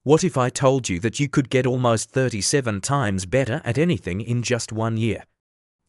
What if I told you that you could get almost 37 times better at anything in just 1 year?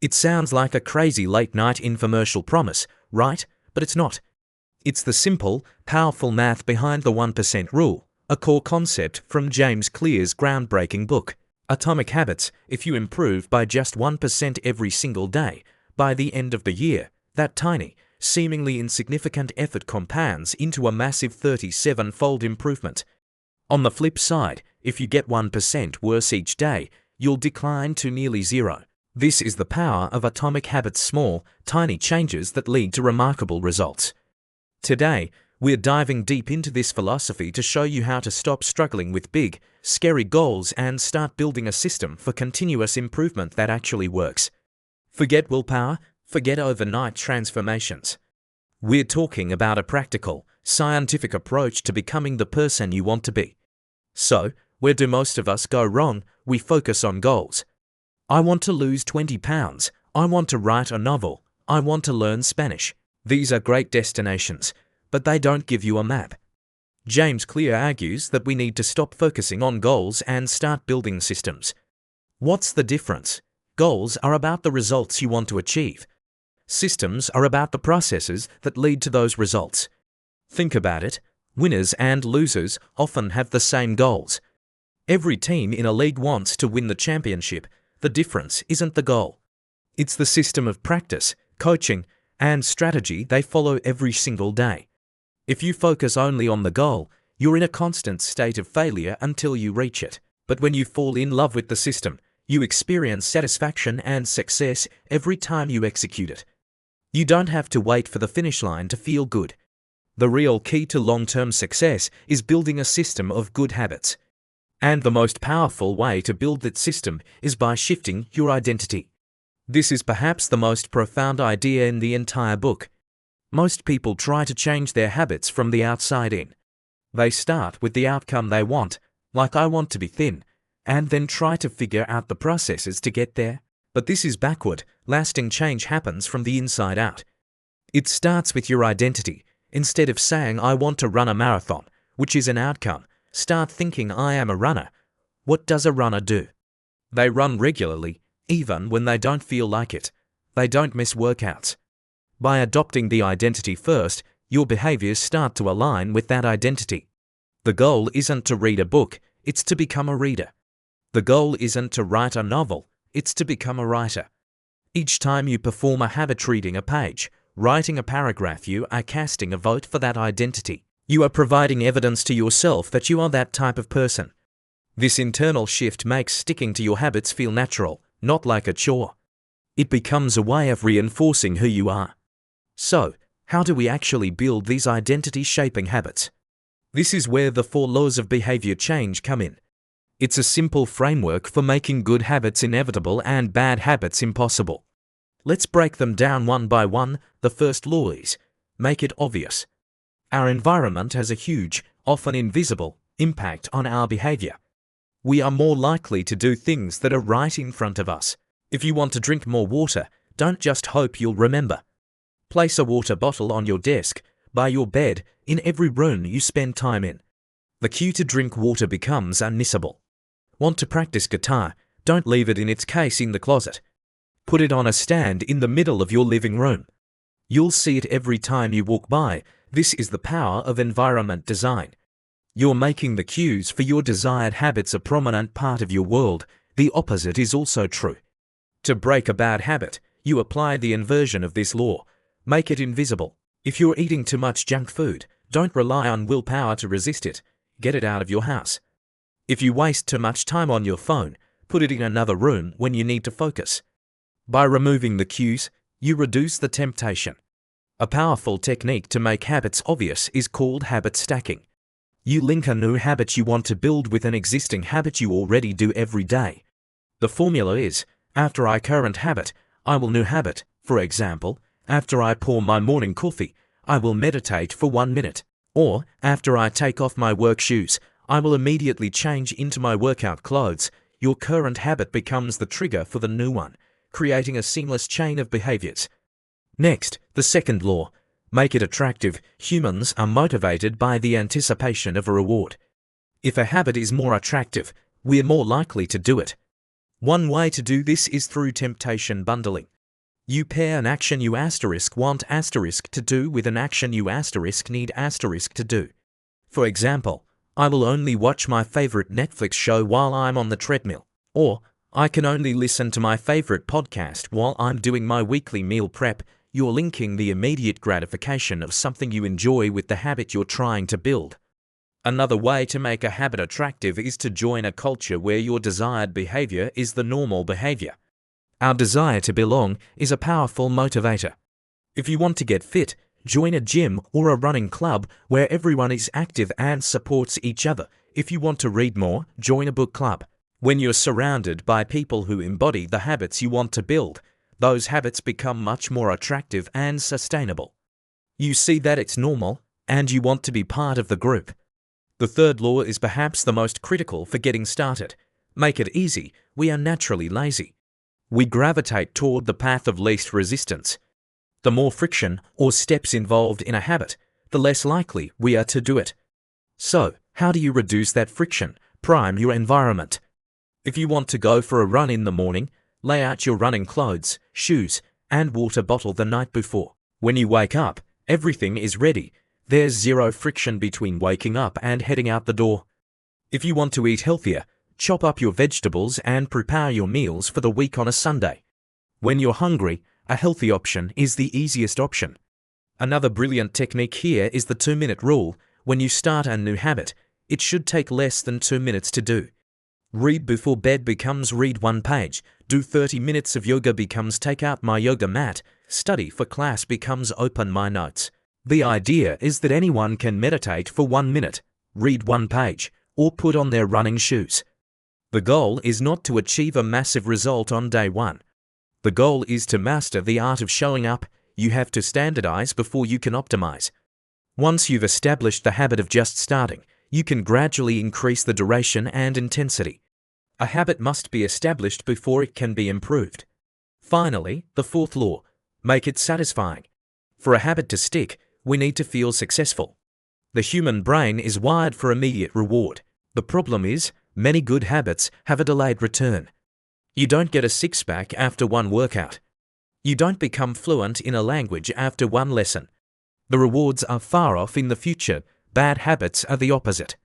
It sounds like a crazy late-night infomercial promise, right? But it's not. It's the simple, powerful math behind the 1% rule, a core concept from James Clear's groundbreaking book, Atomic Habits. If you improve by just 1% every single day, by the end of the year, that tiny, seemingly insignificant effort compounds into a massive 37-fold improvement. On the flip side, if you get 1% worse each day, you'll decline to nearly zero. This is the power of Atomic Habits, small, tiny changes that lead to remarkable results. Today, we're diving deep into this philosophy to show you how to stop struggling with big, scary goals and start building a system for continuous improvement that actually works. Forget willpower, forget overnight transformations. We're talking about a practical, scientific approach to becoming the person you want to be. So, where do most of us go wrong? We focus on goals. I want to lose 20 pounds. I want to write a novel. I want to learn Spanish. These are great destinations, but they don't give you a map. James Clear argues that we need to stop focusing on goals and start building systems. What's the difference? Goals are about the results you want to achieve. Systems are about the processes that lead to those results. Think about it. Winners and losers often have the same goals. Every team in a league wants to win the championship. The difference isn't the goal. It's the system of practice, coaching, and strategy they follow every single day. If you focus only on the goal, you're in a constant state of failure until you reach it. But when you fall in love with the system, you experience satisfaction and success every time you execute it. You don't have to wait for the finish line to feel good. The real key to long-term success is building a system of good habits. And the most powerful way to build that system is by shifting your identity. This is perhaps the most profound idea in the entire book. Most people try to change their habits from the outside in. They start with the outcome they want, like I want to be thin, and then try to figure out the processes to get there. But this is backward. Lasting change happens from the inside out. It starts with your identity. Instead of saying I want to run a marathon, which is an outcome, start thinking I am a runner. What does a runner do? They run regularly, even when they don't feel like it. They don't miss workouts. By adopting the identity first, your behaviors start to align with that identity. The goal isn't to read a book, it's to become a reader. The goal isn't to write a novel, it's to become a writer. Each time you perform a habit, reading a page, writing a paragraph, you are casting a vote for that identity. You are providing evidence to yourself that you are that type of person. This internal shift makes sticking to your habits feel natural, not like a chore. It becomes a way of reinforcing who you are. So, how do we actually build these identity-shaping habits? This is where the 4 laws of behavior change come in. It's a simple framework for making good habits inevitable and bad habits impossible. Let's break them down one by one. The first law is, make it obvious. Our environment has a huge, often invisible, impact on our behavior. We are more likely to do things that are right in front of us. If you want to drink more water, don't just hope you'll remember. Place a water bottle on your desk, by your bed, in every room you spend time in. The cue to drink water becomes unmissable. Want to practice guitar? Don't leave it in its case in the closet. Put it on a stand in the middle of your living room. You'll see it every time you walk by. This is the power of environment design. You're making the cues for your desired habits a prominent part of your world. The opposite is also true. To break a bad habit, you apply the inversion of this law. Make it invisible. If you're eating too much junk food, don't rely on willpower to resist it. Get it out of your house. If you waste too much time on your phone, put it in another room when you need to focus. By removing the cues, you reduce the temptation. A powerful technique to make habits obvious is called habit stacking. You link a new habit you want to build with an existing habit you already do every day. The formula is, after I current habit, I will new habit. For example, after I pour my morning coffee, I will meditate for 1 minute. Or, after I take off my work shoes, I will immediately change into my workout clothes. Your current habit becomes the trigger for the new one, creating a seamless chain of behaviors. Next, the second law, make it attractive. Humans are motivated by the anticipation of a reward. If a habit is more attractive, we're more likely to do it. One way to do this is through temptation bundling. You pair an action you want to do with an action you need to do. For example, I will only watch my favorite Netflix show while I'm on the treadmill, or I can only listen to my favorite podcast while I'm doing my weekly meal prep. You're linking the immediate gratification of something you enjoy with the habit you're trying to build. Another way to make a habit attractive is to join a culture where your desired behavior is the normal behavior. Our desire to belong is a powerful motivator. If you want to get fit, join a gym or a running club where everyone is active and supports each other. If you want to read more, join a book club. When you're surrounded by people who embody the habits you want to build, those habits become much more attractive and sustainable. You see that it's normal, and you want to be part of the group. The third law is perhaps the most critical for getting started. Make it easy. We are naturally lazy. We gravitate toward the path of least resistance. The more friction or steps involved in a habit, the less likely we are to do it. So, how do you reduce that friction? Prime your environment. If you want to go for a run in the morning, lay out your running clothes, shoes, and water bottle the night before. When you wake up, everything is ready. There's zero friction between waking up and heading out the door. If you want to eat healthier, chop up your vegetables and prepare your meals for the week on a Sunday. When you're hungry, a healthy option is the easiest option. Another brilliant technique here is the 2-minute rule. When you start a new habit, it should take less than 2 minutes to do. Read before bed becomes read one page. Do 30 minutes of yoga becomes take out my yoga mat. Study for class becomes open my notes. The idea is that anyone can meditate for 1 minute, read one page, or put on their running shoes. The goal is not to achieve a massive result on day one. The goal is to master the art of showing up. You have to standardize before you can optimize. Once you've established the habit of just starting, you can gradually increase the duration and intensity. A habit must be established before it can be improved. Finally, the fourth law, make it satisfying. For a habit to stick, we need to feel successful. The human brain is wired for immediate reward. The problem is, many good habits have a delayed return. You don't get a six-pack after one workout. You don't become fluent in a language after one lesson. The rewards are far off in the future. Bad habits are the opposite.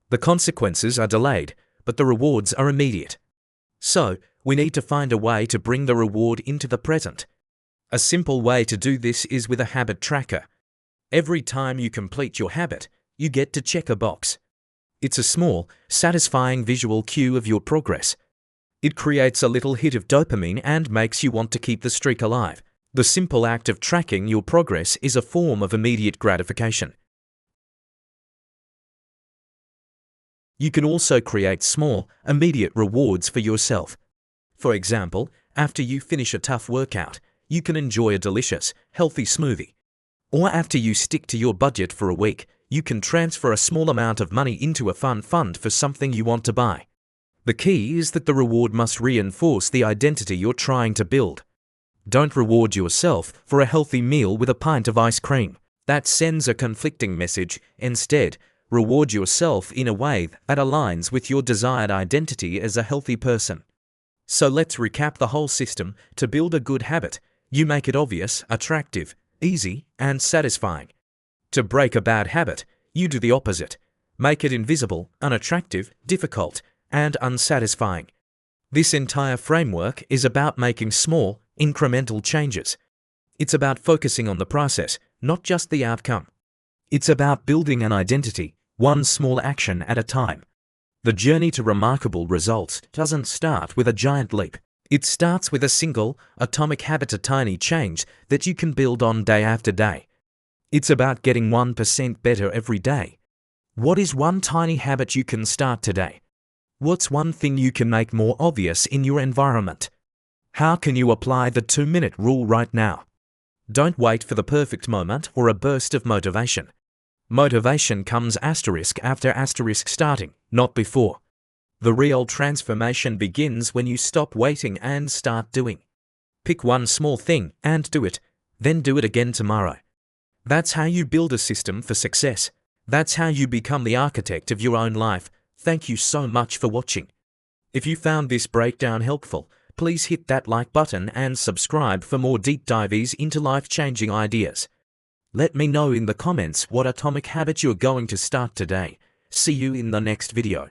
The consequences are delayed, but the rewards are immediate. So, we need to find a way to bring the reward into the present. A simple way to do this is with a habit tracker. Every time you complete your habit, you get to check a box. It's a small, satisfying visual cue of your progress. It creates a little hit of dopamine and makes you want to keep the streak alive. The simple act of tracking your progress is a form of immediate gratification. You can also create small, immediate rewards for yourself. For example, after you finish a tough workout, you can enjoy a delicious, healthy smoothie. Or after you stick to your budget for a week, you can transfer a small amount of money into a fun fund for something you want to buy. The key is that the reward must reinforce the identity you're trying to build. Don't reward yourself for a healthy meal with a pint of ice cream. That sends a conflicting message. Instead, reward yourself in a way that aligns with your desired identity as a healthy person. So let's recap the whole system. To build a good habit, you make it obvious, attractive, easy, and satisfying. To break a bad habit, you do the opposite. Make it invisible, unattractive, difficult, and unsatisfying. This entire framework is about making small, incremental changes. It's about focusing on the process, not just the outcome. It's about building an identity, one small action at a time. The journey to remarkable results doesn't start with a giant leap. It starts with a single, atomic habit, a tiny change that you can build on day after day. It's about getting 1% better every day. What is one tiny habit you can start today? What's one thing you can make more obvious in your environment? How can you apply the 2-minute rule right now? Don't wait for the perfect moment or a burst of motivation. Motivation comes after starting, not before. The real transformation begins when you stop waiting and start doing. Pick one small thing and do it, then do it again tomorrow. That's how you build a system for success. That's how you become the architect of your own life. Thank you so much for watching. If you found this breakdown helpful, please hit that like button and subscribe for more deep dives into life-changing ideas. Let me know in the comments what atomic habit you're going to start today. See you in the next video.